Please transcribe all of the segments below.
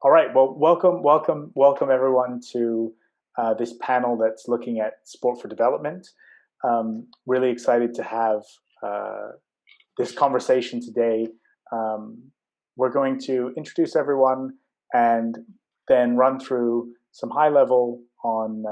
All right. Well, welcome everyone to this panel that's looking at sport for development. Really excited to have this conversation today. We're going to introduce everyone and then run through some high level on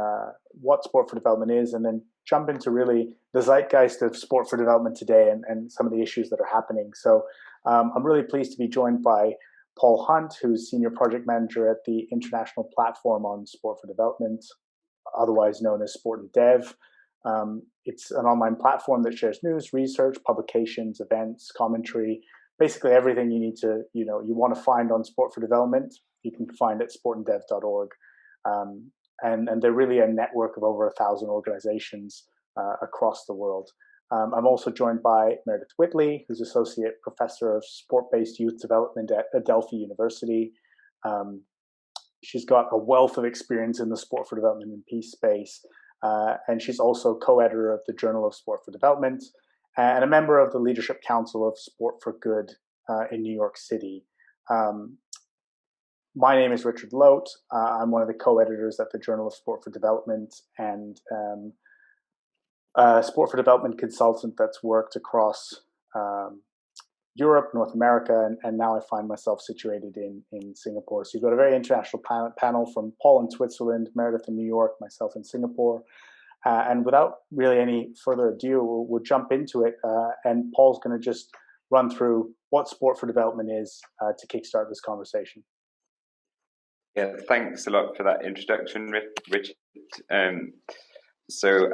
what sport for development is, and then jump into really the zeitgeist of sport for development today and some of the issues that are happening. So I'm really pleased to be joined by Paul Hunt, who's Senior Project Manager at the International Platform on Sport for Development, otherwise known as Sport and Dev. It's an online platform that shares news, research, publications, events, commentary, basically everything you need to, you want to find on sport for development, you can find at sportanddev.org. And they're really a network of over 1,000 organizations across the world. I'm also joined by Meredith Whitley, who's Associate Professor of Sport-Based Youth Development at Adelphi University. She's got a wealth of experience in the sport for development and peace space, and she's also co-editor of the Journal of Sport for Development and a member of the Leadership Council of Sport for Good in New York City. My name is Richard Loat. I'm one of the co-editors at the Journal of Sport for Development and sport for development consultant that's worked across Europe, North America, and now I find myself situated in Singapore. So you've got a very international panel from Paul in Switzerland, Meredith in New York, myself in Singapore. And without really any further ado, we'll jump into it. And Paul's going to just run through what sport for development is to kickstart this conversation. Yeah, thanks a lot for that introduction, Richard. So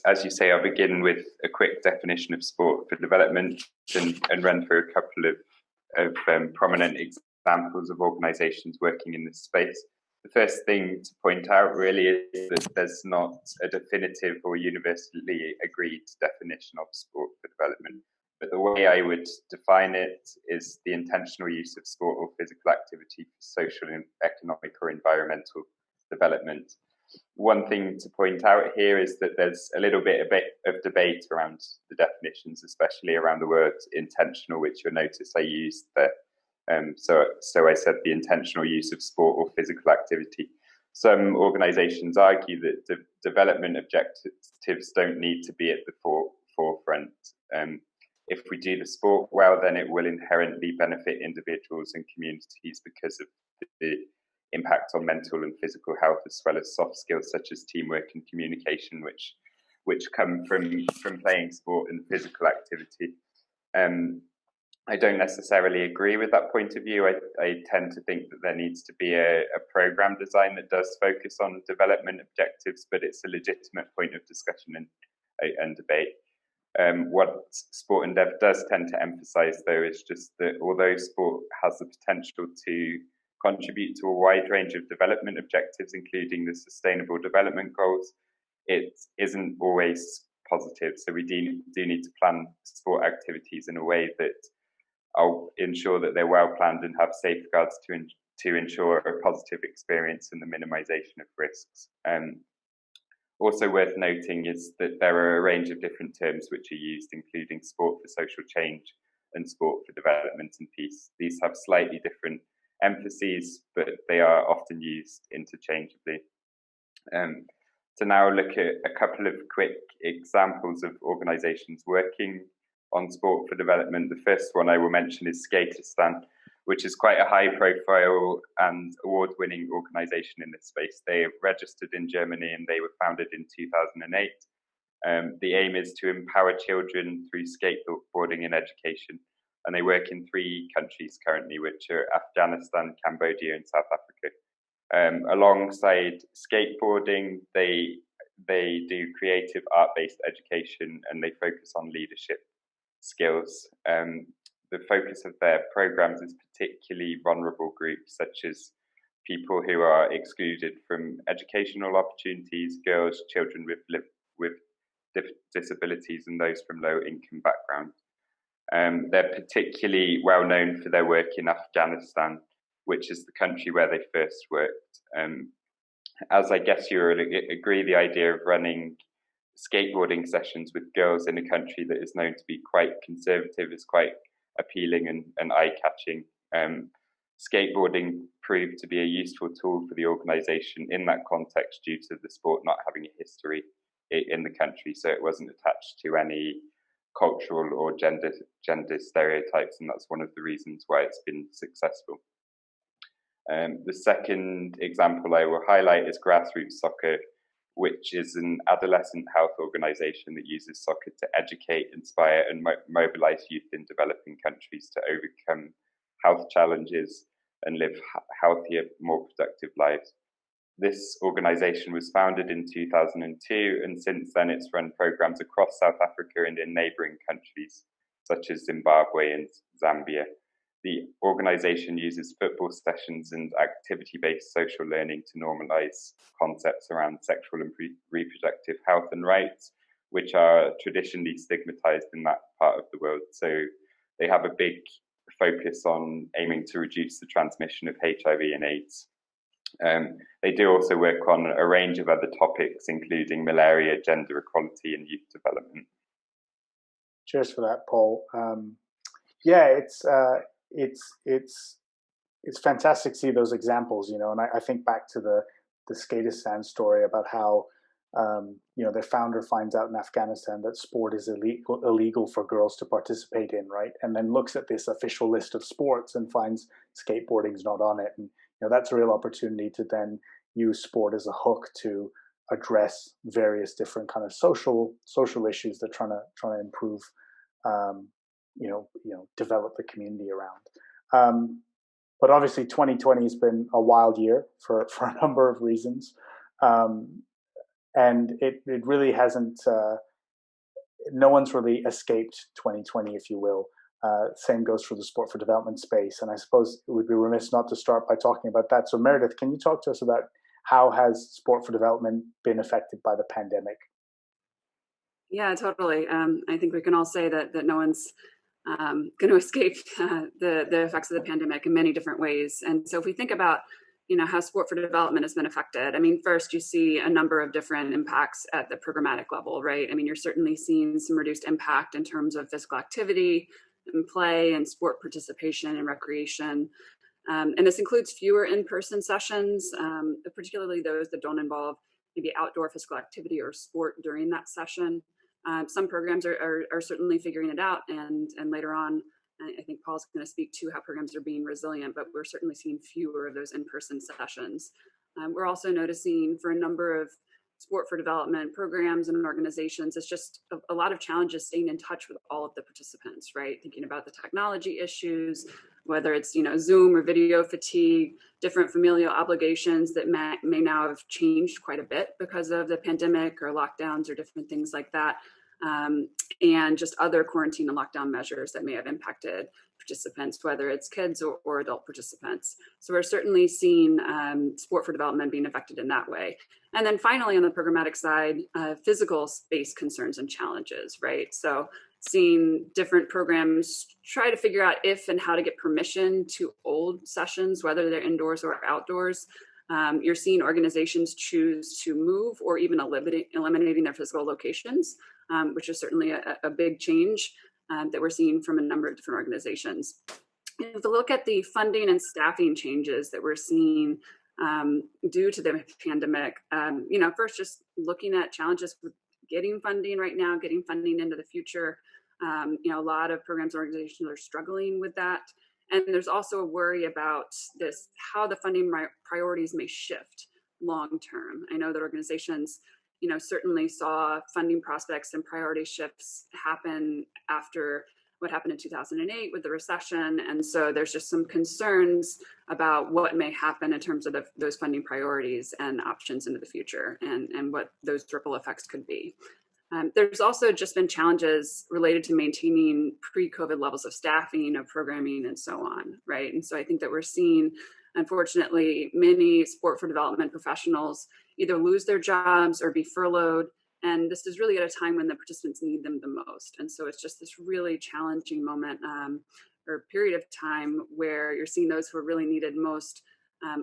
as you say, I'll begin with a quick definition of sport for development and run through a couple of prominent examples of organisations working in this space. The first thing to point out really is that there's not a definitive or universally agreed definition of sport for development. But the way I would define it is the intentional use of sport or physical activity for social, and economic or environmental development. One thing to point out here is that there's a bit of debate around the definitions, especially around the word intentional, which you'll notice I used there. So I said the intentional use of sport or physical activity. Some organisations argue that development objectives don't need to be at the forefront. If we do the sport well, then it will inherently benefit individuals and communities because of the impact on mental and physical health, as well as soft skills such as teamwork and communication, which come from playing sport and physical activity. I don't necessarily agree with that point of view. I tend to think that there needs to be a program design that does focus on development objectives, but it's a legitimate point of discussion and debate. What Sport and Dev does tend to emphasise, though, is just that although sport has the potential to contribute to a wide range of development objectives, including the Sustainable Development Goals, it isn't always positive. So we do need to plan sport activities in a way that I'll ensure that they're well planned and have safeguards to ensure a positive experience and the minimisation of risks. Also worth noting is that there are a range of different terms which are used, including sport for social change and sport for development and peace. These have slightly different emphases, but they are often used interchangeably. To now look at a couple of quick examples of organisations working on sport for development. The first one I will mention is Skateistan, which is quite a high-profile and award-winning organisation in this space. They are registered in Germany and they were founded in 2008. The aim is to empower children through skateboarding and education, and they work in 3 countries currently, which are Afghanistan, Cambodia, and South Africa. Alongside skateboarding, they do creative art-based education and they focus on leadership skills. The focus of their programs is particularly vulnerable groups, such as people who are excluded from educational opportunities, girls, children with disabilities, and those from low-income backgrounds. They're particularly well known for their work in Afghanistan, which is the country where they first worked. As I guess you agree, the idea of running skateboarding sessions with girls in a country that is known to be quite conservative is quite appealing and eye-catching. Skateboarding proved to be a useful tool for the organisation in that context due to the sport not having a history in the country, so it wasn't attached to any cultural or gender stereotypes, and that's one of the reasons why it's been successful. The second example I will highlight is grassroots soccer, which is an adolescent health organisation that uses soccer to educate, inspire and mobilise youth in developing countries to overcome health challenges and live healthier, more productive lives. This organisation was founded in 2002, and since then it's run programmes across South Africa and in neighbouring countries such as Zimbabwe and Zambia. The organisation uses football sessions and activity-based social learning to normalise concepts around sexual and reproductive health and rights, which are traditionally stigmatised in that part of the world. So they have a big focus on aiming to reduce the transmission of HIV and AIDS. They do also work on a range of other topics, including malaria, gender equality, and youth development. Cheers for that, Paul. Yeah, it's fantastic to see those examples, you know. And I think back to the Skatistan story about how you know, their founder finds out in Afghanistan that sport is illegal for girls to participate in, right? And then looks at this official list of sports and finds skateboarding's not on it. And you know, that's a real opportunity to then use sport as a hook to address various different kind of social issues they're trying to improve, you know, develop the community around. But obviously 2020 has been a wild year for a number of reasons. And it really hasn't, no one's really escaped 2020, if you will. Same goes for the sport for development space. And I suppose it would be remiss not to start by talking about that. So Meredith, can you talk to us about how has sport for development been affected by the pandemic? Yeah, totally. I think we can all say that no one's going to escape the effects of the pandemic in many different ways. And so if we think about, you know, how sport for development has been affected, I mean, first you see a number of different impacts at the programmatic level, right? I mean, you're certainly seeing some reduced impact in terms of physical activity and play and sport participation and recreation. And this includes fewer in-person sessions, particularly those that don't involve maybe outdoor physical activity or sport during that session. Some programs are certainly figuring it out, and later on, I think Paul's going to speak to how programs are being resilient, but we're certainly seeing fewer of those in-person sessions. We're also noticing for a number of sport for development programs and organizations, it's just a lot of challenges staying in touch with all of the participants, right? Thinking about the technology issues, whether it's, you know, Zoom or video fatigue, different familial obligations that may now have changed quite a bit because of the pandemic or lockdowns or different things like that. And just other quarantine and lockdown measures that may have impacted participants, whether it's kids or adult participants. So we're certainly seeing sport for development being affected in that way. And then finally, on the programmatic side, physical space concerns and challenges, right? So seeing different programs try to figure out if and how to get permission to hold sessions, whether they're indoors or outdoors. You're seeing organizations choose to move or even eliminating their physical locations, which is certainly a big change that we're seeing from a number of different organizations. If we look at the funding and staffing changes that we're seeing due to the pandemic, you know, first just looking at challenges with getting funding right now, getting funding into the future. You know, a lot of programs and organizations are struggling with that. And there's also a worry about this, how the funding priorities may shift long term. I know that organizations, you know, certainly saw funding prospects and priority shifts happen after what happened in 2008 with the recession. And so there's just some concerns about what may happen in terms of those funding priorities and options into the future and what those ripple effects could be. There's also just been challenges related to maintaining pre-COVID levels of staffing, of programming, and so on, right? And so I think that we're seeing, unfortunately, many sport for development professionals either lose their jobs or be furloughed. And this is really at a time when the participants need them the most. And so it's just this really challenging moment or period of time where you're seeing those who are really needed most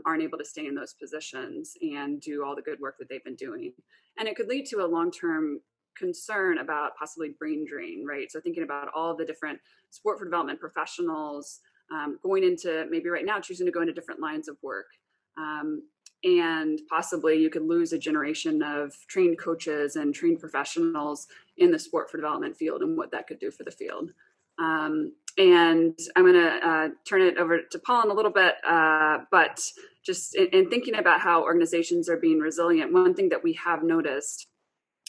aren't able to stay in those positions and do all the good work that they've been doing. And it could lead to a long-term concern about possibly brain drain, right? So thinking about all the different sport for development professionals going into maybe right now choosing to go into different lines of work. And possibly you could lose a generation of trained coaches and trained professionals in the sport for development field and what that could do for the field. And I'm going to turn it over to Paul in a little bit, but just in thinking about how organizations are being resilient, one thing that we have noticed,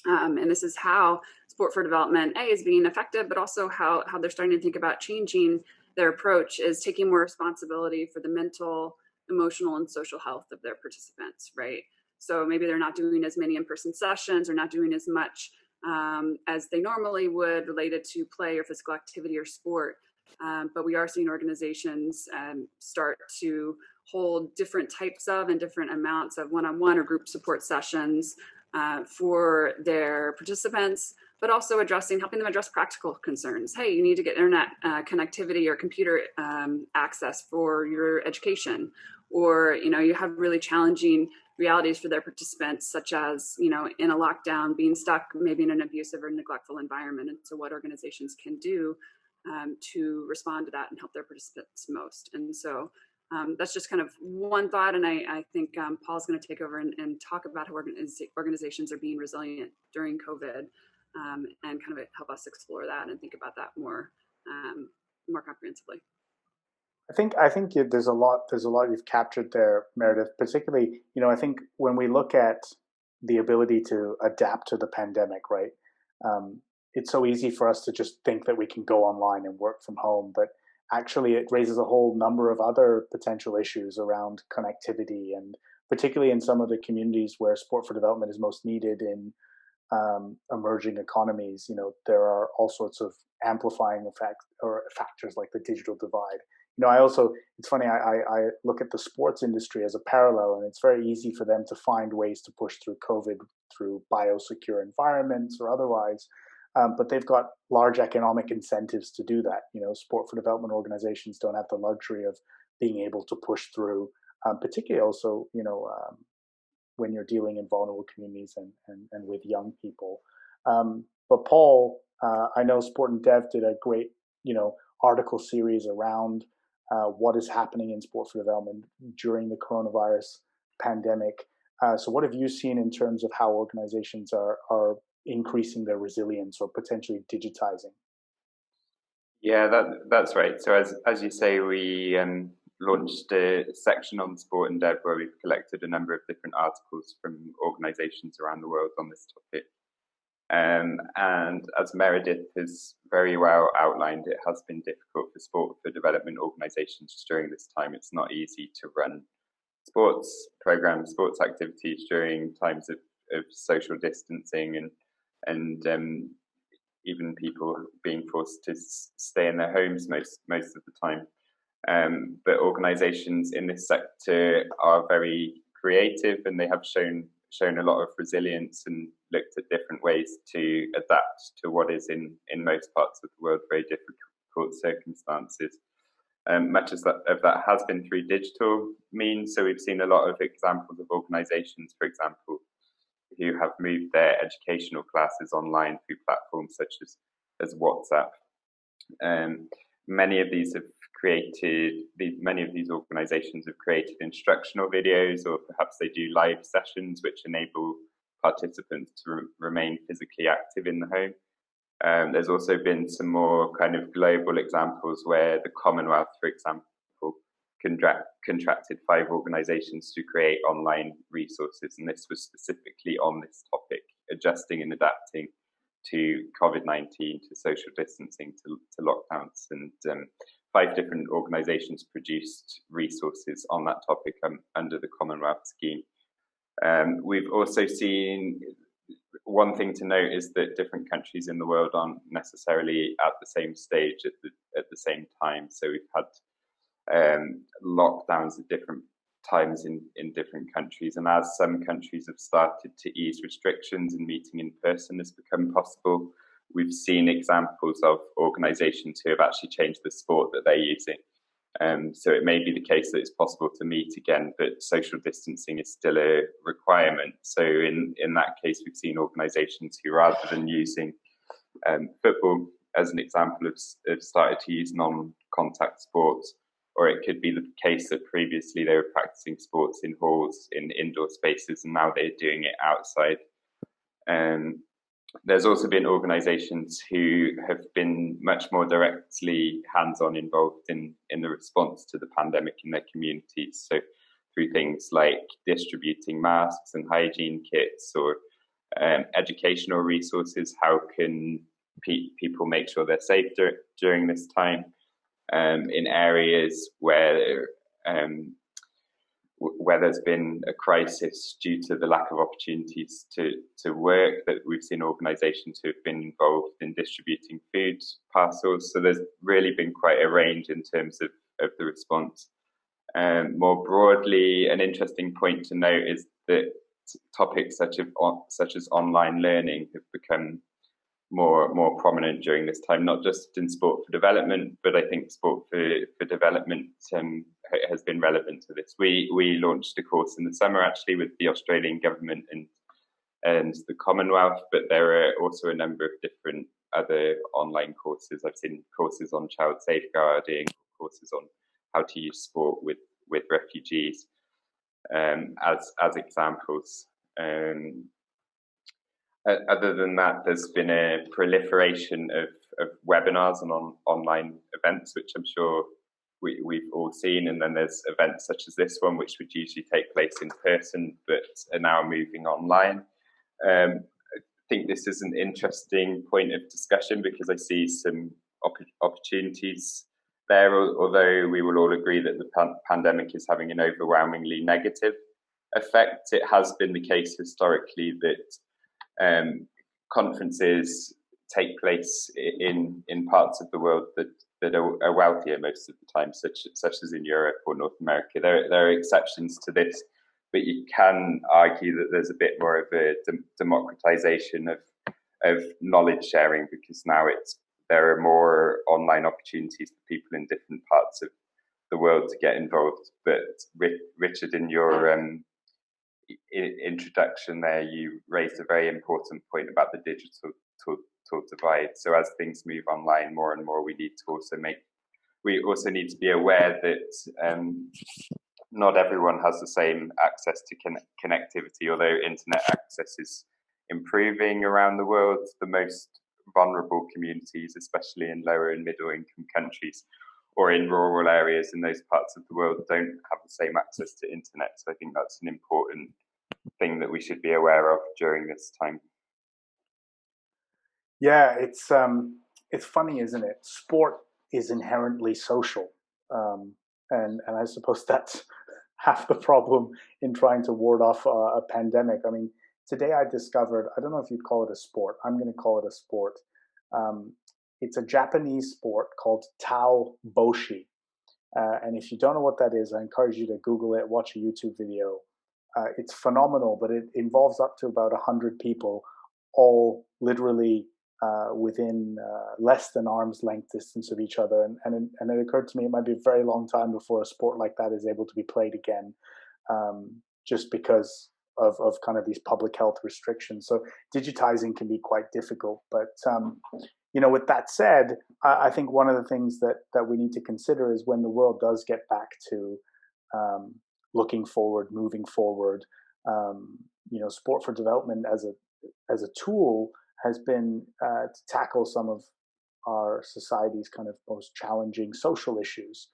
and this is how sport for development is being effective, but also how they're starting to think about changing their approach, is taking more responsibility for the mental, emotional, and social health of their participants, right? So maybe they're not doing as many in-person sessions, or not doing as much as they normally would related to play or physical activity or sport. But we are seeing organizations start to hold different types of and different amounts of one-on-one or group support sessions for their participants, but also helping them address practical concerns. Hey, you need to get internet connectivity or computer access for your education, or you have really challenging realities for their participants, such as in a lockdown, being stuck maybe in an abusive or neglectful environment. And so what organizations can do to respond to that and help their participants most. And so that's just kind of one thought. And I think Paul's going to take over and talk about how organizations are being resilient during COVID, and kind of help us explore that and think about that more comprehensively. I think there's a lot you've captured there, Meredith. Particularly, I think when we look at the ability to adapt to the pandemic, right? It's so easy for us to just think that we can go online and work from home, but actually it raises a whole number of other potential issues around connectivity, and particularly in some of the communities where sport for development is most needed in emerging economies. There are all sorts of amplifying effects or factors like the digital divide. It's funny, I look at the sports industry as a parallel, and it's very easy for them to find ways to push through COVID through biosecure environments or otherwise. But they've got large economic incentives to do that. Sport for development organizations don't have the luxury of being able to push through, particularly also, when you're dealing in vulnerable communities and with young people. But Paul, I know Sport and Dev did a great, article series around what is happening in sport for development during the coronavirus pandemic. So what have you seen in terms of how organizations are increasing their resilience or potentially digitizing? Yeah, that's right. So as you say, we launched a section on Sport and Dev where we've collected a number of different articles from organizations around the world on this topic. And as Meredith has very well outlined, it has been difficult for sport for development organizations during this time. It's not easy to run sports programs, sports activities during times of social distancing and even people being forced to stay in their homes most of the time. But organizations in this sector are very creative, and they have shown a lot of resilience and looked at different ways to adapt to what is in most parts of the world very difficult circumstances. Much of that has been through digital means. So we've seen a lot of examples of organizations, for example, who have moved their educational classes online through platforms such as WhatsApp. Many of these organizations have created instructional videos, or perhaps they do live sessions which enable participants to remain physically active in the home. There's also been some more kind of global examples where the Commonwealth, for example, contracted 5 organizations to create online resources, and this was specifically on this topic, adjusting and adapting to COVID-19, to social distancing, to lockdowns, and 5 different organizations produced resources on that topic under the Commonwealth scheme. We've also seen, one thing to note is that different countries in the world aren't necessarily at the same stage at the same time. So we've had lockdowns at different times in different countries, and as some countries have started to ease restrictions and meeting in person has become possible, we've seen examples of organizations who have actually changed the sport that they're using. So it may be the case that it's possible to meet again, but social distancing is still a requirement. So in that case, we've seen organizations who, rather than using football as an example, have started to use non-contact sports. or it could be the case that previously they were practicing sports in halls, in indoor spaces, and now they're doing it outside. There's also been organisations who have been much more directly hands-on involved in the response to the pandemic in their communities. So through things like distributing masks and hygiene kits, or educational resources, how can people make sure they're safe during this time, in areas where there's been a crisis due to the lack of opportunities to work, that we've seen organisations who have been involved in distributing food parcels. So there's really been quite a range in terms of the response. More broadly, an interesting point to note is that topics such as online learning have become more prominent during this time, not just in sport for development, but I think sport for development has been relevant to this. We launched a course in the summer actually with the Australian government and the Commonwealth, but there are also a number of different other online courses. I've seen courses on child safeguarding, courses on how to use sport with refugees, as examples. Other than that, there's been a proliferation of webinars and online events, which I'm sure we've all seen. And then there's events such as this one, which would usually take place in person, but are now moving online. I think this is an interesting point of discussion because I see some opportunities there, although we will all agree that the pandemic is having an overwhelmingly negative effect. It has been the case historically that conferences take place in parts of the world that are wealthier most of the time, such as in Europe or North America. There are exceptions to this, but you can argue that there's a bit more of a democratization of knowledge sharing, because now there are more online opportunities for people in different parts of the world to get involved. But Richard, in your introduction there, you raised a very important point about the digital divide. So as things move online more and more, we also need to be aware that not everyone has the same access to connectivity. Although internet access is improving around the world, the most vulnerable communities, especially in lower and middle income countries or in rural areas in those parts of the world, don't have the same access to internet. So I think that's an important thing that we should be aware of during this time. Yeah, it's funny, isn't it? Sport is inherently social, and I suppose that's half the problem in trying to ward off a pandemic. I mean, today I discovered, I don't know if you'd call it a sport. I'm going to call it a sport. It's a Japanese sport called Tao Boshi. And if you don't know what that is, I encourage you to Google it, watch a YouTube video. It's phenomenal, but it involves up to about 100 people, all literally within less than arm's length distance of each other. And it occurred to me it might be a very long time before a sport like that is able to be played again, just because of kind of these public health restrictions. So digitizing can be quite difficult. But, with that said, I think one of the things that we need to consider is when the world does get back to looking forward, moving forward, sport for development as a tool has been to tackle some of our society's kind of most challenging social issues.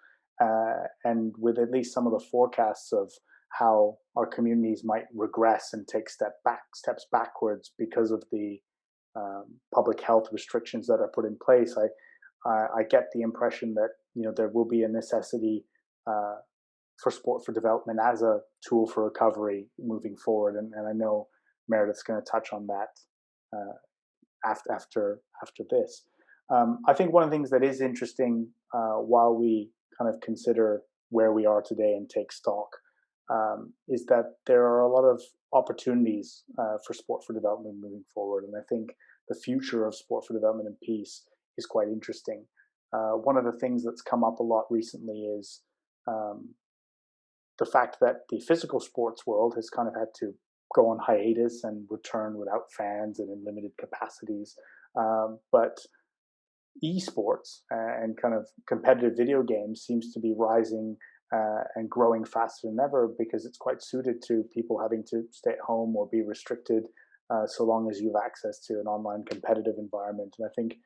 And with at least some of the forecasts of how our communities might regress and take steps backwards because of the public health restrictions that are put in place, I get the impression that there will be a necessity for sport for development as a tool for recovery moving forward, and I know Meredith's going to touch on that after this. I think one of the things that is interesting while we kind of consider where we are today and take stock is that there are a lot of opportunities for sport for development moving forward. And I think the future of sport for development and peace is quite interesting. One of the things that's come up a lot recently is the fact that the physical sports world has kind of had to go on hiatus and return without fans and in limited capacities. But esports and kind of competitive video games seems to be rising and growing faster than ever because it's quite suited to people having to stay at home or be restricted so long as you have access to an online competitive environment. And I think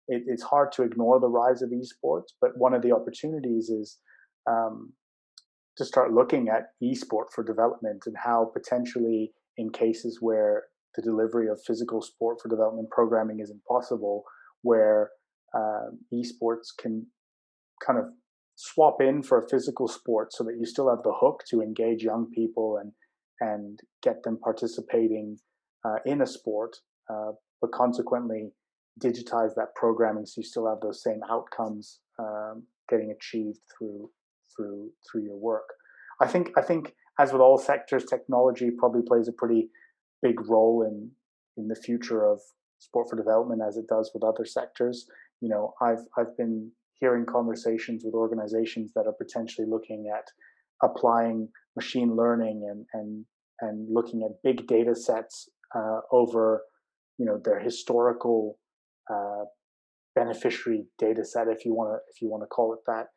it's hard to ignore the rise of esports, but one of the opportunities is to start looking at esport for development and how potentially in cases where the delivery of physical sport for development programming is impossible, where esports can kind of swap in for a physical sport so that you still have the hook to engage young people and get them participating in a sport, but consequently digitize that programming so you still have those same outcomes getting achieved through your work. I think as with all sectors, technology probably plays a pretty big role in the future of sport for development as it does with other sectors. You know, I've been hearing conversations with organizations that are potentially looking at applying machine learning and looking at big data sets over, you know, their historical beneficiary data set, if you want to call it that,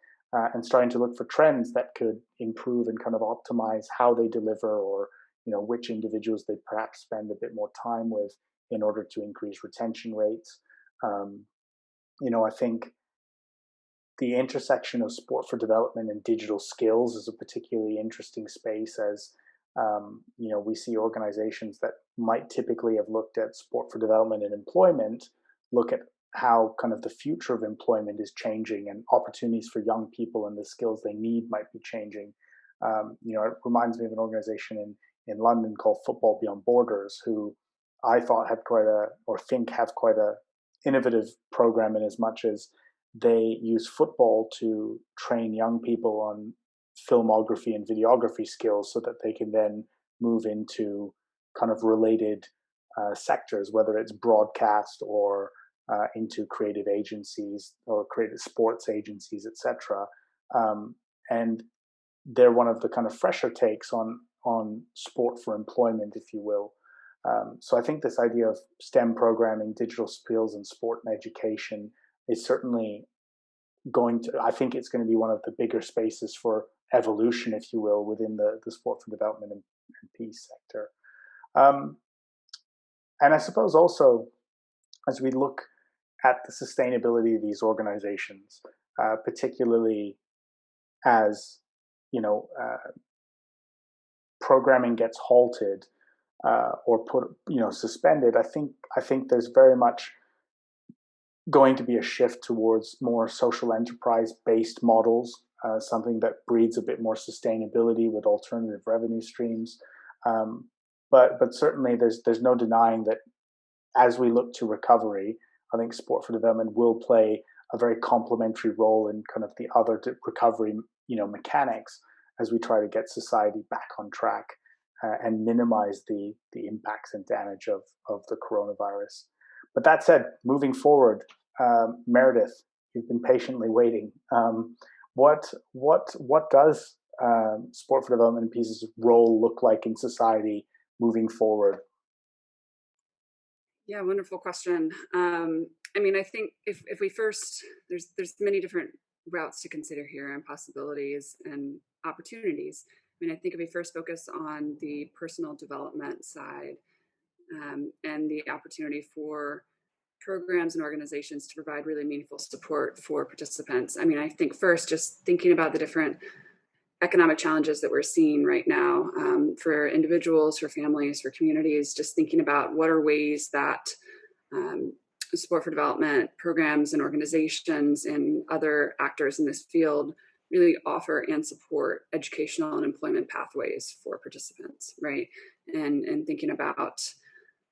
and starting to look for trends that could improve and kind of optimize how they deliver, or, you know, which individuals they perhaps spend a bit more time with in order to increase retention rates. You know, I think the intersection of sport for development and digital skills is a particularly interesting space, as you know, we see organizations that might typically have looked at sport for development and employment look at how kind of the future of employment is changing and opportunities for young people and the skills they need might be changing. You know, it reminds me of an organization in London called Football Beyond Borders, who I thought had have quite a innovative program in as much as they use football to train young people on filmography and videography skills so that they can then move into kind of related sectors, whether it's broadcast or into creative agencies or creative sports agencies, etc. And they're one of the kind of fresher takes on sport for employment, if you will. So I think this idea of STEM programming, digital skills, and sport and education is certainly I think it's going to be one of the bigger spaces for evolution, if you will, within the sport for development and peace sector. And I suppose also, as we look at the sustainability of these organizations, particularly as, you know, programming gets halted or suspended, I think there's very much going to be a shift towards more social enterprise-based models, something that breeds a bit more sustainability with alternative revenue streams. But certainly there's no denying that as we look to recovery, I think sport for development will play a very complementary role in kind of the other recovery, you know, mechanics as we try to get society back on track and minimize the impacts and damage of the coronavirus. But that said, moving forward, Meredith, you've been patiently waiting. What does sport for development and peace's role look like in society moving forward? Yeah, wonderful question. I mean, I think if we first, there's many different routes to consider here and possibilities and opportunities. I mean, I think if we first focus on the personal development side and the opportunity for programs and organizations to provide really meaningful support for participants. I mean, I think first, just thinking about the different economic challenges that we're seeing right now for individuals, for families, for communities, just thinking about what are ways that support for development programs and organizations and other actors in this field really offer and support educational and employment pathways for participants, right? And thinking about,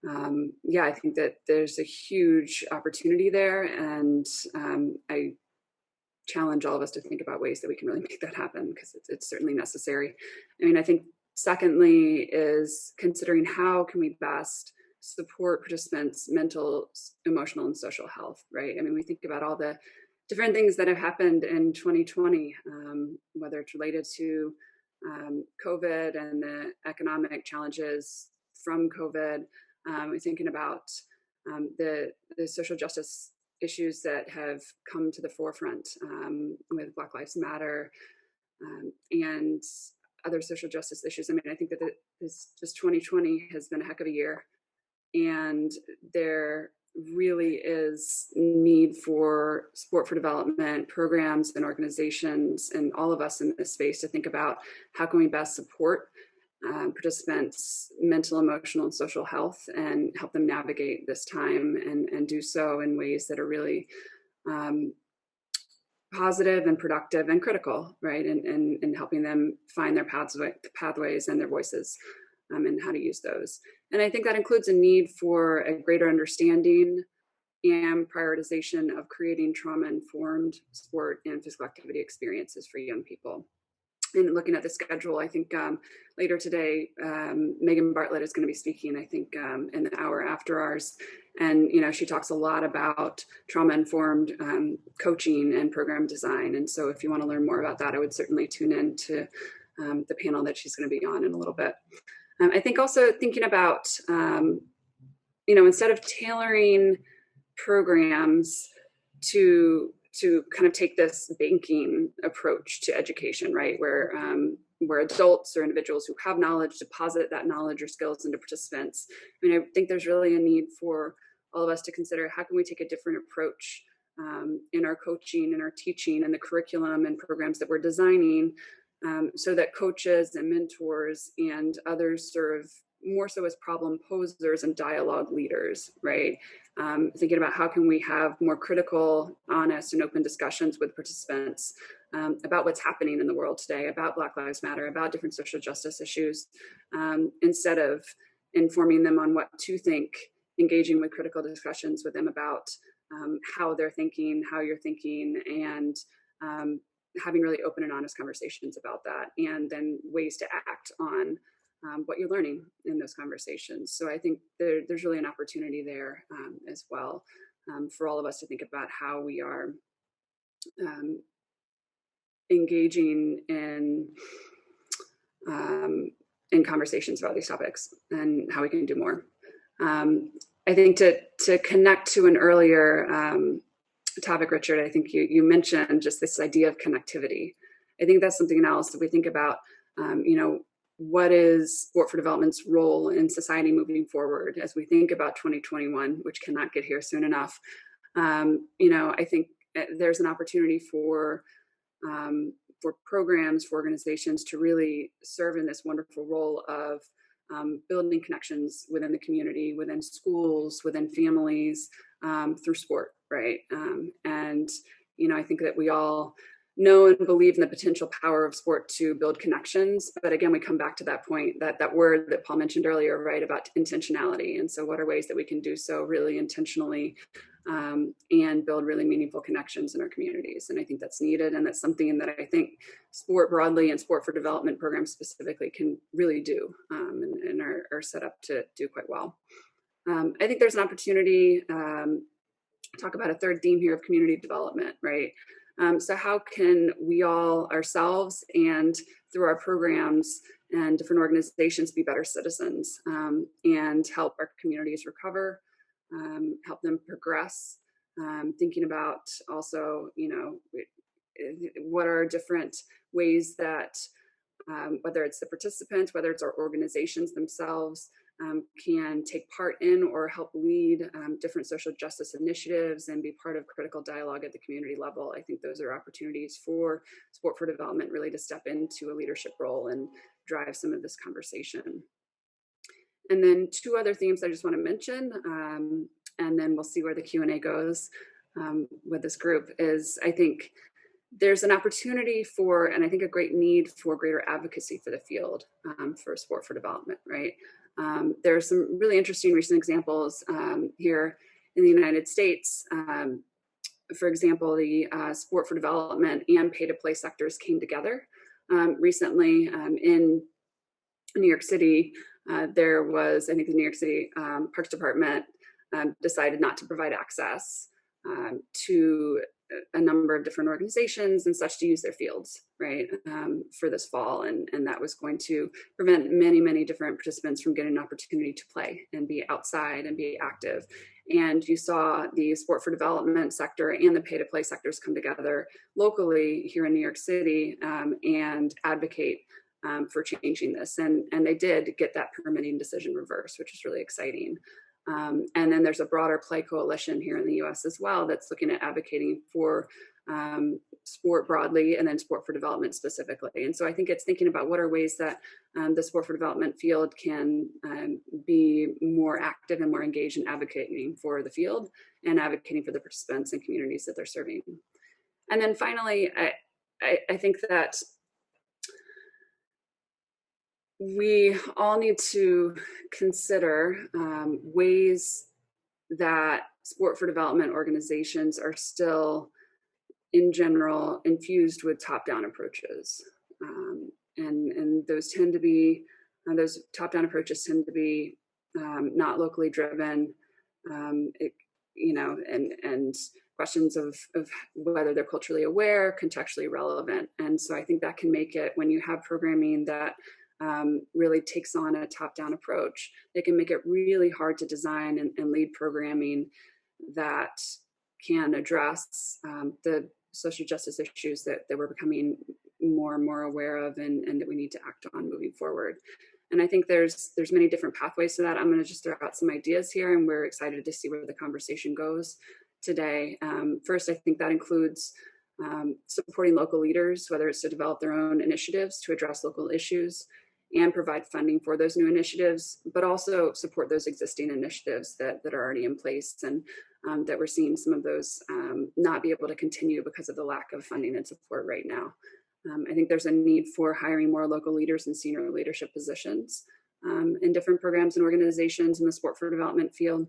I think that there's a huge opportunity there, and I challenge all of us to think about ways that we can really make that happen, because it's certainly necessary. I mean, I think secondly is considering how can we best support participants' mental, emotional, and social health, right? I mean, we think about all the different things that have happened in 2020, whether it's related to COVID and the economic challenges from COVID. We're thinking about the social justice issues that have come to the forefront with Black Lives Matter and other social justice issues. I mean, I think that this 2020 has been a heck of a year, and there really is need for sport for development programs and organizations and all of us in this space to think about how can we best support participants' mental, emotional, and social health and help them navigate this time and do so in ways that are really positive and productive and critical, right? And helping them find their pathways and their voices and how to use those. And I think that includes a need for a greater understanding and prioritization of creating trauma-informed sport and physical activity experiences for young people. And looking at the schedule, I think later today, Megan Bartlett is going to be speaking, I think, in the hour after ours. And, you know, she talks a lot about trauma-informed coaching and program design. And so if you want to learn more about that, I would certainly tune in to the panel that she's going to be on in a little bit. I think also thinking about, you know, instead of tailoring programs to kind of take this banking approach to education, right? Where adults or individuals who have knowledge deposit that knowledge or skills into participants. I mean, I think there's really a need for all of us to consider how can we take a different approach in our coaching and our teaching and the curriculum and programs that we're designing so that coaches and mentors and others serve more so as problem posers and dialogue leaders, right? Thinking about how can we have more critical, honest, and open discussions with participants about what's happening in the world today, about Black Lives Matter, about different social justice issues, instead of informing them on what to think, engaging with critical discussions with them about how they're thinking, how you're thinking, and having really open and honest conversations about that, and then ways to act on what you're learning in those conversations. So I think there's really an opportunity there as well for all of us to think about how we are engaging in conversations about these topics and how we can do more. I think to connect to an earlier topic, Richard, I think you mentioned just this idea of connectivity. I think that's something else that we think about, you know, what is sport for development's role in society moving forward as we think about 2021, which cannot get here soon enough. You know, I think there's an opportunity for programs, for organizations to really serve in this wonderful role of building connections within the community, within schools, within families, through sport, right? And, you know, I think that we all know and believe in the potential power of sport to build connections. But again, we come back to that point, that word that Paul mentioned earlier, right, about intentionality. And so what are ways that we can do so really intentionally and build really meaningful connections in our communities? And I think that's needed. And that's something that I think sport broadly and sport for development programs specifically can really do and are set up to do quite well. I think there's an opportunity to talk about a third theme here of community development, right? So how can we all ourselves and through our programs and different organizations be better citizens and help our communities recover, help them progress, thinking about also, you know, what are different ways that whether it's the participants, whether it's our organizations themselves, can take part in or help lead different social justice initiatives and be part of critical dialogue at the community level. I think those are opportunities for sport for development really to step into a leadership role and drive some of this conversation. And then two other themes I just want to mention, and then we'll see where the Q&A goes with this group is, I think there's an opportunity for, and I think a great need for greater advocacy for the field for sport for development, right? There are some really interesting recent examples here in the United States. For example, the sport for development and pay-to-play sectors came together recently in New York City. There was, I think the New York City Parks Department decided not to provide access to a number of different organizations and such to use their fields, right, for this fall. And that was going to prevent many, many different participants from getting an opportunity to play and be outside and be active. And you saw the sport for development sector and the pay-to-play sectors come together locally here in New York City and advocate for changing this. And they did get that permitting decision reversed, which is really exciting. And then there's a broader play coalition here in the US as well that's looking at advocating for sport broadly and then sport for development specifically. And so I think it's thinking about what are ways that the sport for development field can be more active and more engaged in advocating for the field and advocating for the participants and communities that they're serving. And then finally, I think that we all need to consider ways that sport for development organizations are still, in general, infused with top-down approaches, and those tend to be those top-down approaches tend to be not locally driven, and questions of whether they're culturally aware, contextually relevant. And so I think that can make it, when you have programming that really takes on a top-down approach, they can make it really hard to design and lead programming that can address the social justice issues that we're becoming more and more aware of and that we need to act on moving forward. And I think there's many different pathways to that. I'm going to just throw out some ideas here, and we're excited to see where the conversation goes today. First, I think that includes supporting local leaders, whether it's to develop their own initiatives to address local issues and provide funding for those new initiatives, but also support those existing initiatives that are already in place and that we're seeing some of those not be able to continue because of the lack of funding and support right now. I think there's a need for hiring more local leaders in senior leadership positions in different programs and organizations in the sport for development field.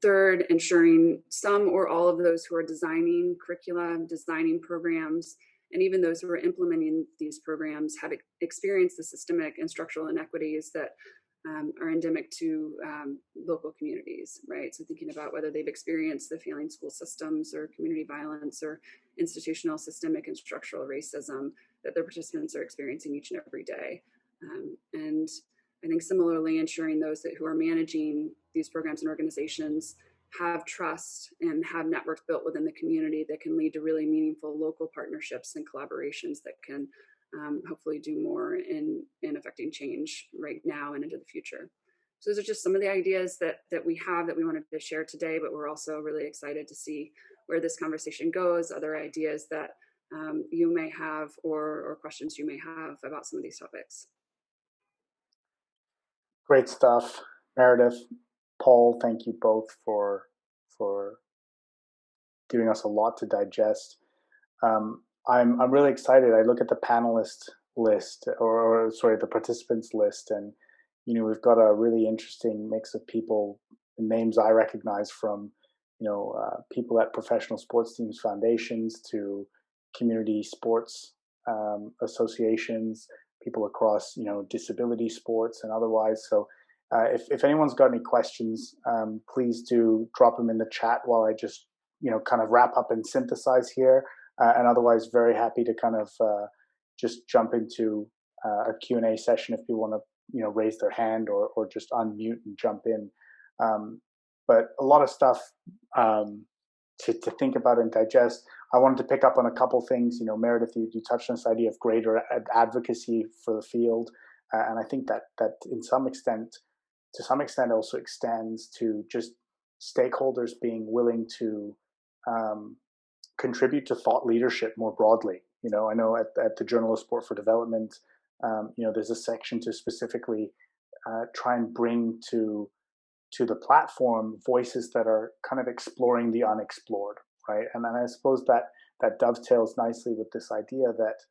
Third, ensuring some or all of those who are designing curricula, designing programs, and even those who are implementing these programs have experienced the systemic and structural inequities that are endemic to local communities, right? So thinking about whether they've experienced the failing school systems or community violence or institutional systemic and structural racism that their participants are experiencing each and every day. And I think similarly, ensuring those who are managing these programs and organizations have trust and have networks built within the community that can lead to really meaningful local partnerships and collaborations that can hopefully do more in affecting change right now and into the future. So those are just some of the ideas that we have that we wanted to share today, but we're also really excited to see where this conversation goes, other ideas that you may have or questions you may have about some of these topics. Great stuff, Meredith, Paul. Thank you both for giving us a lot to digest. I'm really excited. I look at the panelist list, or sorry, the participants list, and we've got a really interesting mix of people, names I recognize from people at professional sports teams, foundations, to community sports associations, people across disability sports and otherwise. So if anyone's got any questions, please do drop them in the chat while I just kind of wrap up and synthesize here. And otherwise, very happy to kind of just jump into a Q&A session if people want to raise their hand or just unmute and jump in. But a lot of stuff to think about and digest. I wanted to pick up on a couple things. Meredith, you touched on this idea of greater advocacy for the field, and I think that to some extent also extends to just stakeholders being willing to contribute to thought leadership more broadly. I know at the Journal of Sport for Development, there's a section to specifically try and bring to the platform voices that are kind of exploring the unexplored, right? And I suppose that dovetails nicely with this idea that,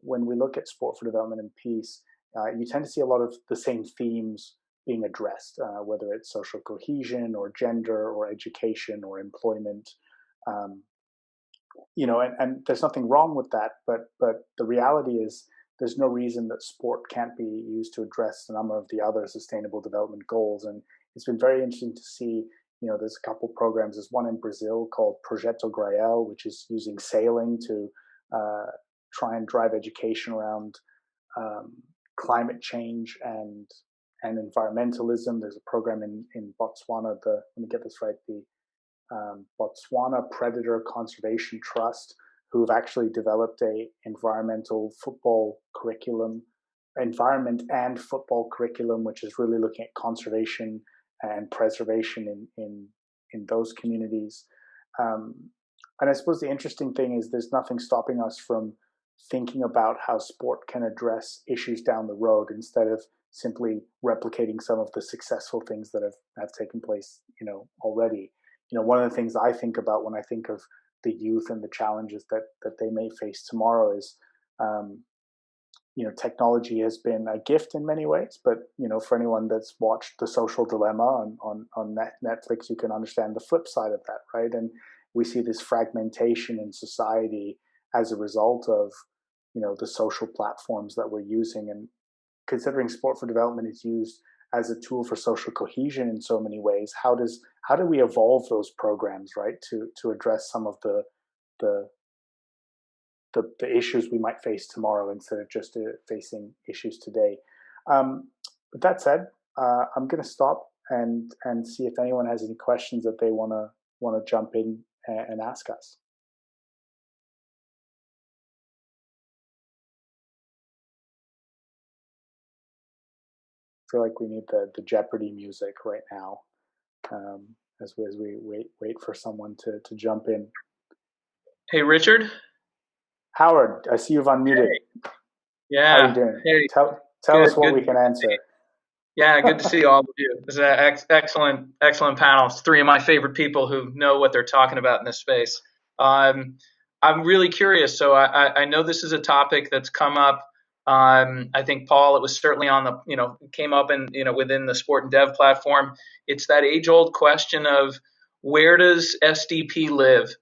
when we look at sport for development and peace, you tend to see a lot of the same themes being addressed, whether it's social cohesion or gender or education or employment. And there's nothing wrong with that, but the reality is there's no reason that sport can't be used to address a number of the other sustainable development goals. And it's been very interesting to see, there's a couple programs. There's one in Brazil called Projeto Grael, which is using sailing to try and drive education around climate change and and environmentalism. There's a program in Botswana, let me get this right, the Botswana Predator Conservation Trust, who've actually developed a environment and football curriculum, which is really looking at conservation and preservation in those communities. And I suppose the interesting thing is there's nothing stopping us from thinking about how sport can address issues down the road instead of simply replicating some of the successful things that have taken place, already. One of the things I think about when I think of the youth and the challenges that they may face tomorrow is, technology has been a gift in many ways, but, for anyone that's watched The Social Dilemma on Netflix, you can understand the flip side of that, right? And we see this fragmentation in society as a result of, the social platforms that we're using. And considering sport for development is used as a tool for social cohesion in so many ways, how do we evolve those programs, right, to address some of the issues we might face tomorrow instead of just facing issues today? With that said, I'm going to stop and see if anyone has any questions that they want to jump in and ask us. I feel like we need the Jeopardy music right now, as we wait for someone to jump in. Hey, Richard. Howard, I see you've unmuted. Hey. Yeah. How are you doing? Hey. Tell us what we can answer. Yeah, good to see all of you. This is an excellent panel. It's three of my favorite people who know what they're talking about in this space. I'm really curious. So I know this is a topic that's come up. I think, Paul, it was certainly on the, came up in, within the sport and dev platform. It's that age-old question of where does SDP live?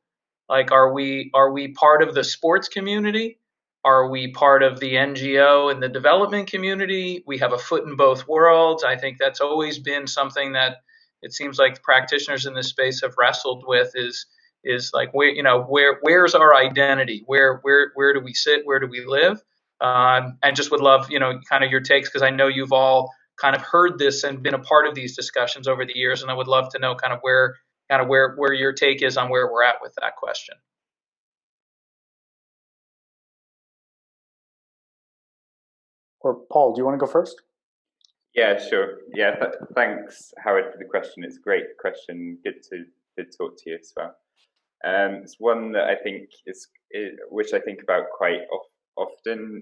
Like, are we part of the sports community? Are we part of the NGO and the development community? We have a foot in both worlds. I think that's always been something that it seems like the practitioners in this space have wrestled with is like, where's our identity? Where do we sit? Where do we live? And just would love, kind of your takes, because I know you've all kind of heard this and been a part of these discussions over the years. And I would love to know kind of where your take is on where we're at with that question. Or Paul, do you want to go first? Yeah, sure. Yeah, thanks, Howard, for the question. It's a great question. Good to talk to you as well. It's one that I think which I think about quite often.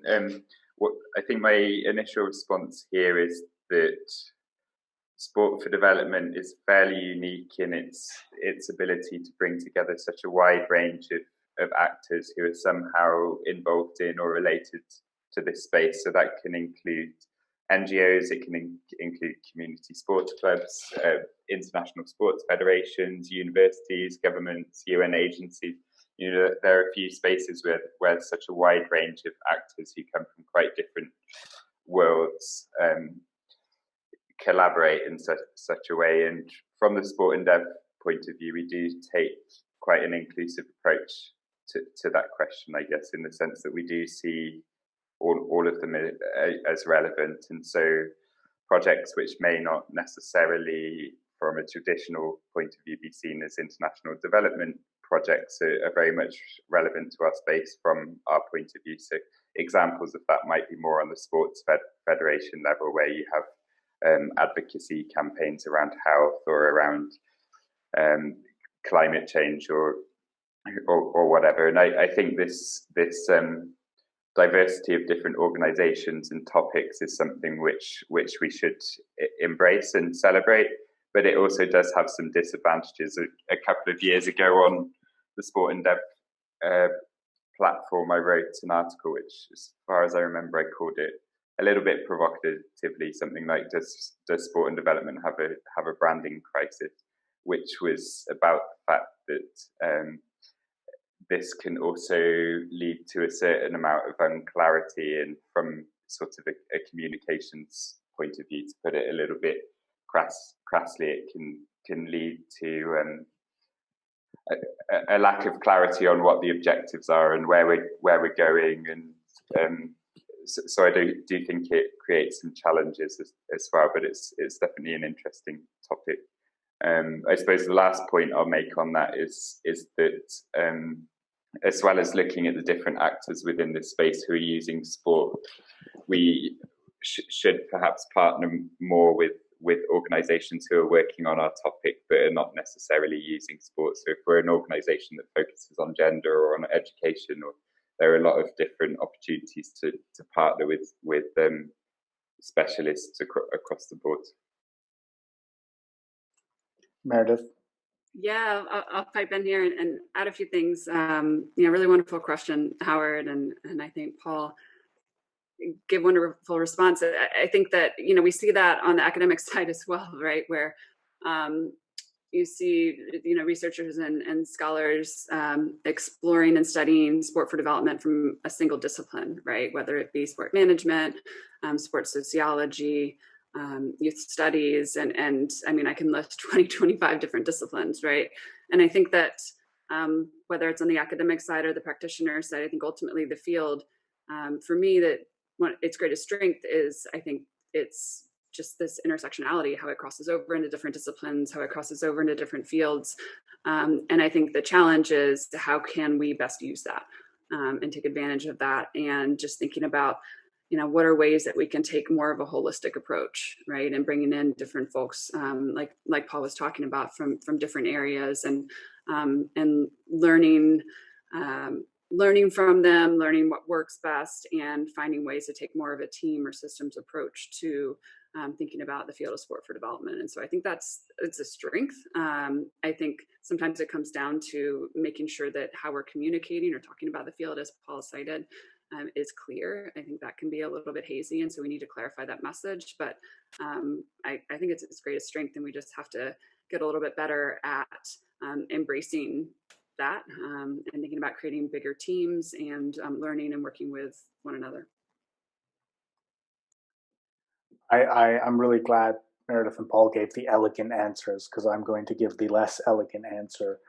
What I think my initial response here is that sport for development is fairly unique in its ability to bring together such a wide range of actors who are somehow involved in or related to this space. So that can include NGOs, it can include community sports clubs, international sports federations, universities, governments, UN agencies. There are a few spaces where such a wide range of actors who come from quite different worlds collaborate in such a way. And from the sport and dev point of view, we do take quite an inclusive approach to that question, I guess, in the sense that we do see all of them as relevant. And so projects which may not necessarily, from a traditional point of view, be seen as international development projects are very much relevant to our space from our point of view. So examples of that might be more on the sports federation level, where you have advocacy campaigns around health or around climate change or whatever. And I think this diversity of different organizations and topics is something which we should embrace and celebrate, but it also does have some disadvantages. A couple of years ago on the Sport and Dev platform, I wrote an article which, as far as I remember, I called it a little bit provocatively something like, does sport and development have a branding crisis, which was about the fact that this can also lead to a certain amount of unclarity, and from sort of a communications point of view, to put it a little bit crassly, it can lead to a lack of clarity on what the objectives are and where we're going, and so I do think it creates some challenges as well, but it's definitely an interesting topic. I suppose the last point I'll make on that is that as well as looking at the different actors within this space who are using sport, we should perhaps partner more with organizations who are working on our topic but are not necessarily using sport. So if we're an organization that focuses on gender or on education, or there are a lot of different opportunities to partner with specialists across the board. Meredith? Yeah, I'll pipe in here and add a few things. Really wonderful question, Howard, and I think Paul give wonderful response. I think that, we see that on the academic side as well, right? Where you see, researchers and scholars exploring and studying sport for development from a single discipline, right? Whether it be sport management, sports sociology, youth studies, and I mean, I can list 25 different disciplines, right? And I think that whether it's on the academic side or the practitioner side, I think ultimately the field, for me, that its greatest strength is, I think it's just this intersectionality, how it crosses over into different disciplines, how it crosses over into different fields. And I think the challenge is how can we best use that and take advantage of that, and just thinking about, what are ways that we can take more of a holistic approach, right? And bringing in different folks, like Paul was talking about, from different areas, and learning from them, learning what works best, and finding ways to take more of a team or systems approach to thinking about the field of sport for development. And so I think it's a strength. I think sometimes it comes down to making sure that how we're communicating or talking about the field, as Paul cited, is clear. I think that can be a little bit hazy, and so we need to clarify that message. But I think it's its greatest strength, and we just have to get a little bit better at embracing that and thinking about creating bigger teams and learning and working with one another. I'm really glad Meredith and Paul gave the elegant answers, because I'm going to give the less elegant answer.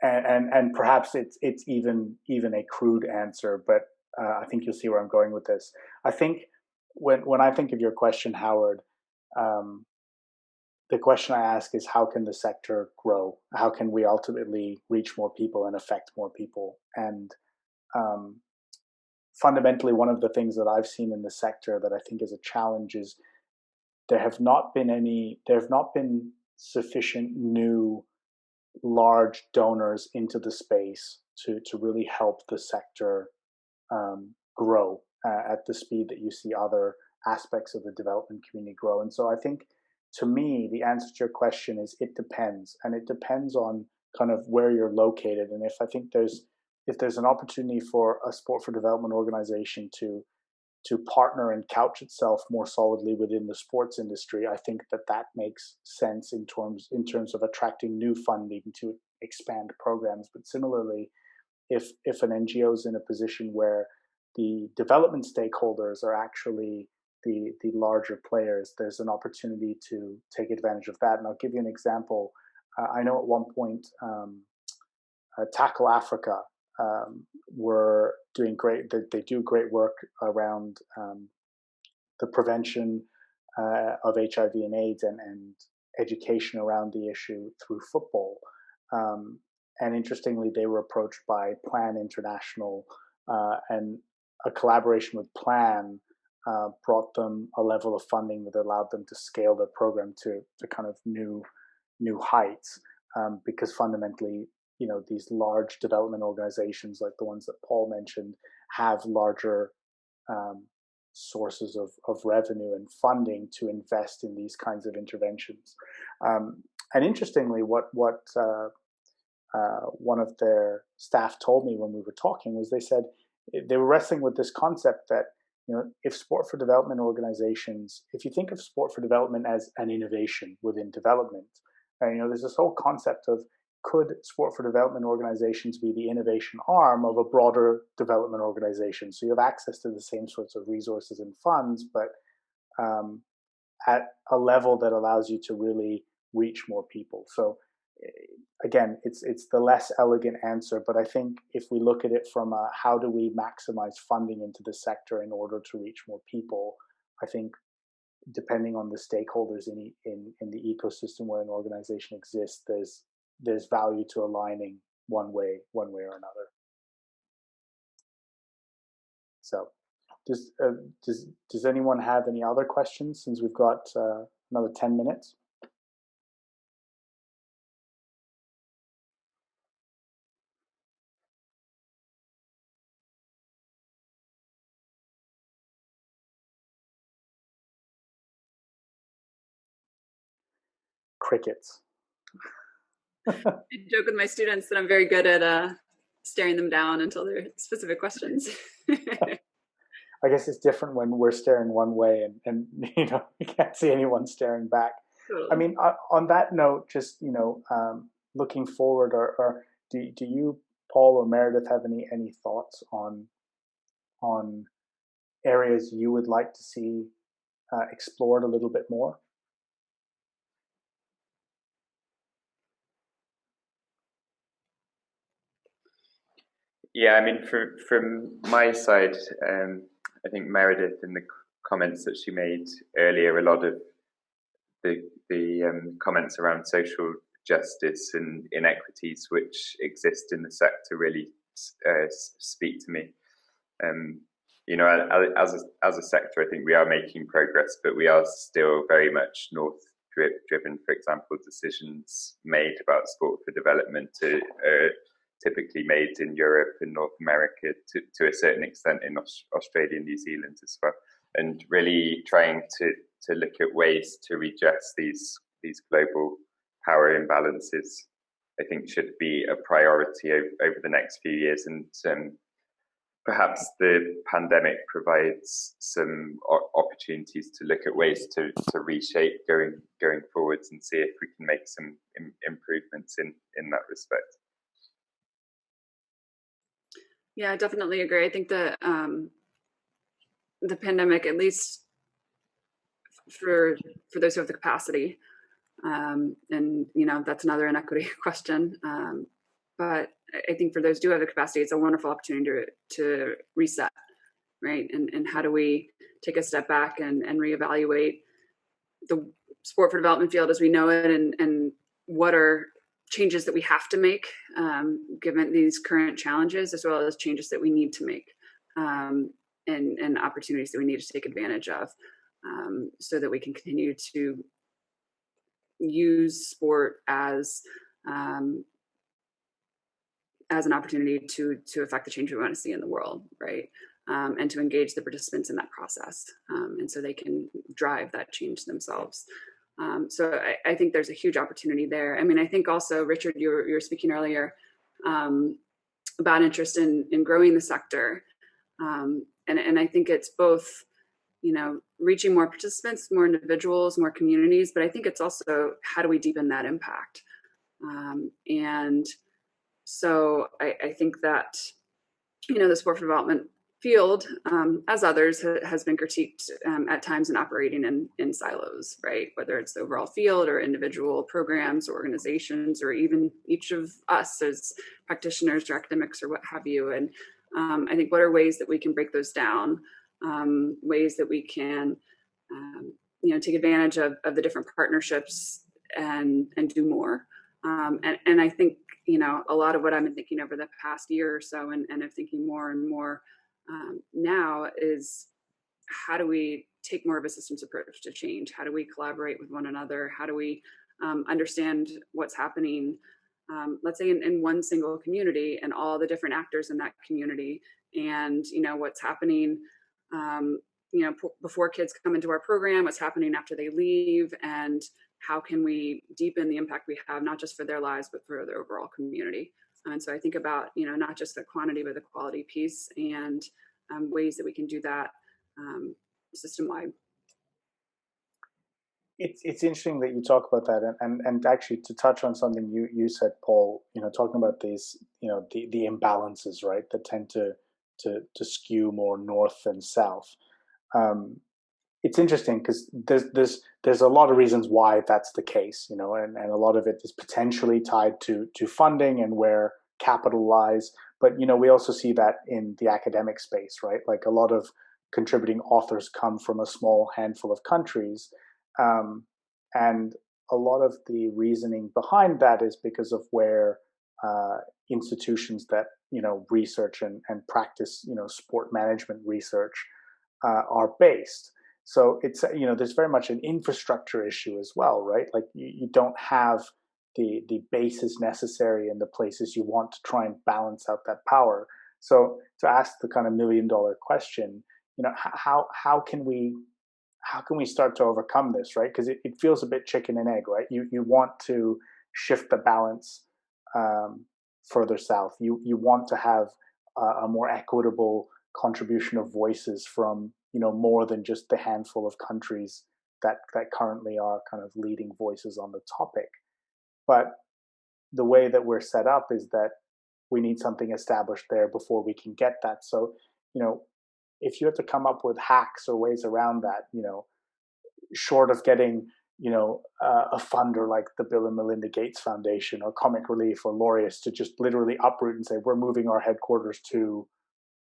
And perhaps it's even a crude answer, but I think you'll see where I'm going with this. I think when I think of your question, Howard, the question I ask is, how can the sector grow? How can we ultimately reach more people and affect more people? And fundamentally, one of the things that I've seen in the sector that I think is a challenge is there have not been sufficient new large donors into the space to really help the sector grow at the speed that you see other aspects of the development community grow. And so I think, to me, the answer to your question is it depends, and it depends on kind of where you're located. And if there's an opportunity for a sport for development organization to partner and couch itself more solidly within the sports industry, I think that makes sense in terms of attracting new funding to expand programs. But similarly, if an NGO is in a position where the development stakeholders are actually the larger players, there's an opportunity to take advantage of that. And I'll give you an example. I know at one point, Tackle Africa were doing great. They do great work around the prevention of HIV and AIDS and education around the issue through football. And interestingly, they were approached by Plan International, and a collaboration with Plan brought them a level of funding that allowed them to scale their program to kind of new heights, because fundamentally, these large development organizations like the ones that Paul mentioned have larger sources of revenue and funding to invest in these kinds of interventions. And interestingly, what one of their staff told me when we were talking was, they said they were wrestling with this concept that, if sport for development organizations, if you think of sport for development as an innovation within development, there's this whole concept of, could sport for development organizations be the innovation arm of a broader development organization? So you have access to the same sorts of resources and funds, but at a level that allows you to really reach more people. So again, it's the less elegant answer, but I think if we look at it from how do we maximize funding into the sector in order to reach more people, I think depending on the stakeholders in the ecosystem where an organization exists, there's value to aligning one way or another. So, does anyone have any other questions? Since we've got another 10 minutes. Crickets. I joke with my students that I'm very good at staring them down until they're specific questions. I guess it's different when we're staring one way and you know, you can't see anyone staring back. Totally. I mean, on that note, just, you know, looking forward, or do you, Paul or Meredith, have any thoughts on areas you would like to see explored a little bit more? Yeah, I mean, from my side, I think Meredith, in the comments that she made earlier, a lot of the comments around social justice and inequities which exist in the sector really speak to me. You know, as a sector, I think we are making progress, but we are still very much north driven. For example, decisions made about sport for development are typically made in Europe and North America, to a certain extent in Australia and New Zealand as well, and really trying to look at ways to redress these global power imbalances, I think should be a priority over the next few years. And perhaps the pandemic provides some opportunities to look at ways to reshape going forwards and see if we can make some improvements in that respect. Yeah, I definitely agree. I think the pandemic, at least for those who have the capacity, and you know, that's another inequity question. But I think for those who do have the capacity, it's a wonderful opportunity to reset, right? And how do we take a step back and reevaluate the sport for development field as we know it, and what are changes that we have to make given these current challenges, as well as changes that we need to make, and opportunities that we need to take advantage of, so that we can continue to use sport as an opportunity to affect the change we want to see in the world, right? And to engage the participants in that process, and so they can drive that change themselves. So I think there's a huge opportunity there. I mean, I think also, Richard, you were speaking earlier about interest in growing the sector. And I think it's both, you know, reaching more participants, more individuals, more communities, but I think it's also how do we deepen that impact? And so I think that, you know, the sport for development field, as others, has been critiqued at times in operating in silos, right? Whether it's the overall field or individual programs or organizations, or even each of us as practitioners or academics or what have you. And I think what are ways that we can break those down, ways that we can, you know, take advantage of the different partnerships and do more. And I think, you know, a lot of what I've been thinking over the past year or so, and I'm thinking more and more now, is how do we take more of a systems approach to change? How do we collaborate with one another? How do we understand what's happening, let's say in one single community, and all the different actors in that community, and, you know, what's happening, you know, before kids come into our program, what's happening after they leave, and how can we deepen the impact we have, not just for their lives, but for the overall community. And so I think about, you know, not just the quantity, but the quality piece, and ways that we can do that system-wide. It's interesting that you talk about that, and actually to touch on something you said, Paul, you know, talking about these, you know, the imbalances, right, that tend to skew more north than south. it's interesting because there's a lot of reasons why that's the case, and a lot of it is potentially tied to funding and where capital lies. But we also see that in the academic space, right? Like a lot of contributing authors come from a small handful of countries, and a lot of the reasoning behind that is because of where institutions that research and practice sport management research are based. So it's there's very much an infrastructure issue as well, right? Like you don't have the bases necessary in the places you want to try and balance out that power. So to ask the kind of $1 million question, how can we start to overcome this, right? Because it feels a bit chicken and egg, right? You want to shift the balance further south. You want to have a more equitable contribution of voices from more than just the handful of countries that currently are kind of leading voices on the topic. But the way that we're set up is that we need something established there before we can get that. So if you have to come up with hacks or ways around that, short of getting a funder like the Bill and Melinda Gates Foundation or Comic Relief or Laureus to just literally uproot and say, we're moving our headquarters to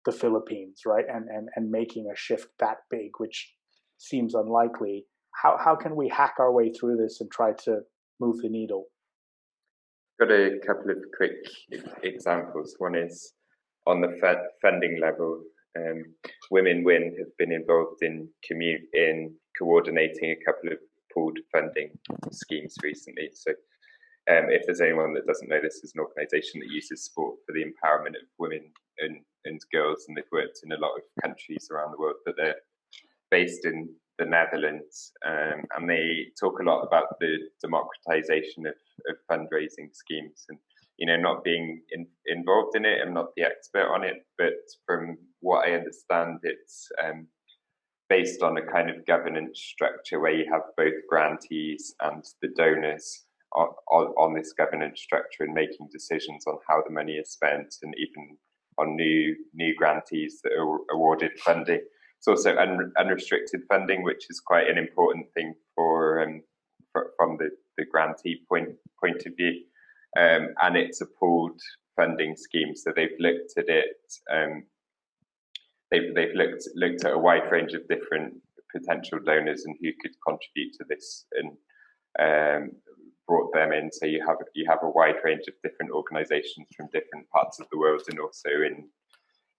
the Philippines, right? And making a shift that big, which seems unlikely. How can we hack our way through this and try to move the needle? Got a couple of quick examples. One is on the funding level. Women Win have been involved in coordinating a couple of pooled funding schemes recently. So if there's anyone that doesn't know, this is an organisation that uses sport for the empowerment of women and girls, and they've worked in a lot of countries around the world, but they're based in the Netherlands, and they talk a lot about the democratization of fundraising schemes. And not being involved in it, I'm not the expert on it, but from what I understand, it's based on a kind of governance structure where you have both grantees and the donors on this governance structure and making decisions on how the money is spent, and even on new grantees that are awarded funding. It's also unrestricted funding, which is quite an important thing from the grantee point of view. And it's a pooled funding scheme, so they've looked at it. They've looked at a wide range of different potential donors and who could contribute to this, and brought them in. So you have a wide range of different organisations from different parts of the world, and also in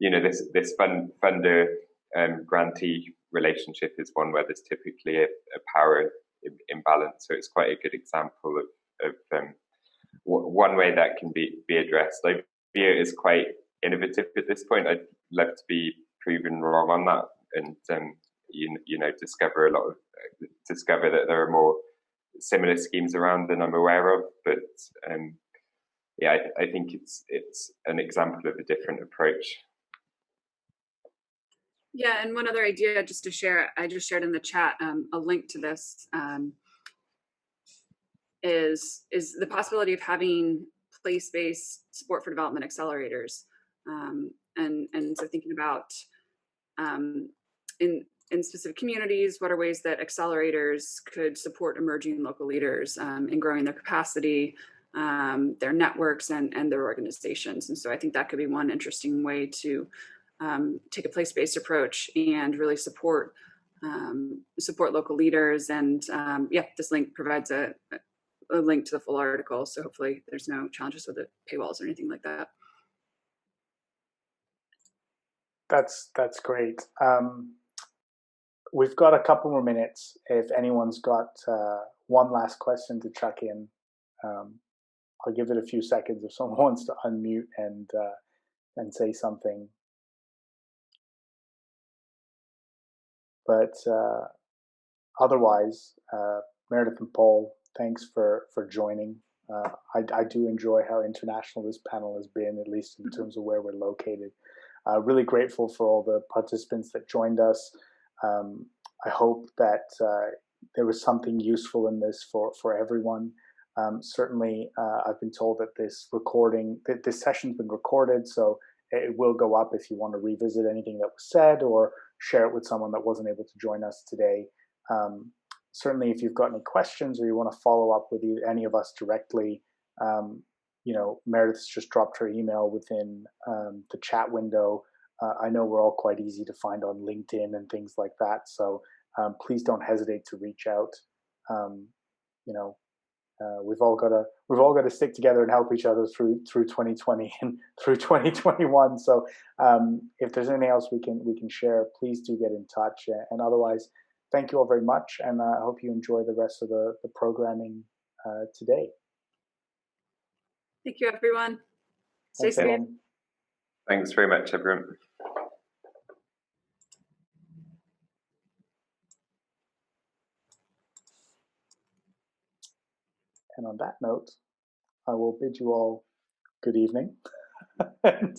this funder grantee relationship is one where there's typically a power imbalance. So it's quite a good example of one way that can be addressed. I view it as quite innovative at this point. I'd love to be proven wrong on that, and discover that there are more similar schemes around than I'm aware of. But I think it's an example of a different approach. Yeah, and one other idea just to share, I just shared in the chat a link to this, is the possibility of having place-based sport for development accelerators, and so thinking about in specific communities, what are ways that accelerators could support emerging local leaders in growing their capacity, their networks, and their organizations. And so I think that could be one interesting way to take a place-based approach and really support local leaders. And this link provides a link to the full article, so hopefully there's no challenges with the paywalls or anything like that. That's great. We've got a couple more minutes. If anyone's got one last question to chuck in, I'll give it a few seconds if someone wants to unmute and say something. But otherwise, Meredith and Paul, thanks for joining. I do enjoy how international this panel has been, at least in terms of where we're located. Really grateful for all the participants that joined us. I hope that there was something useful in this for everyone. Certainly, I've been told that this session's been recorded, so it will go up if you want to revisit anything that was said or share it with someone that wasn't able to join us today. certainly, if you've got any questions or you want to follow up with any of us directly, Meredith's just dropped her email within the chat window. I know we're all quite easy to find on LinkedIn and things like that. So please don't hesitate to reach out. We've all got to stick together and help each other through 2020 and through 2021. So if there's anything else we can share, please do get in touch. And otherwise, thank you all very much, and I hope you enjoy the rest of the programming today. Thank you, everyone. Stay safe. Everyone. Thanks very much, everyone. And on that note, I will bid you all good evening. and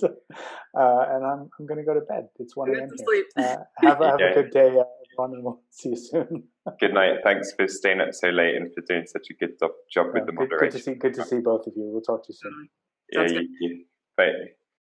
I'm going to go to bed. It's 1 a.m. here. Have a good day, everyone, and we'll see you soon. Good night. Thanks for staying up so late and for doing such a good job with the moderation. Good to see both of you. We'll talk to you soon. Yeah, you. Bye.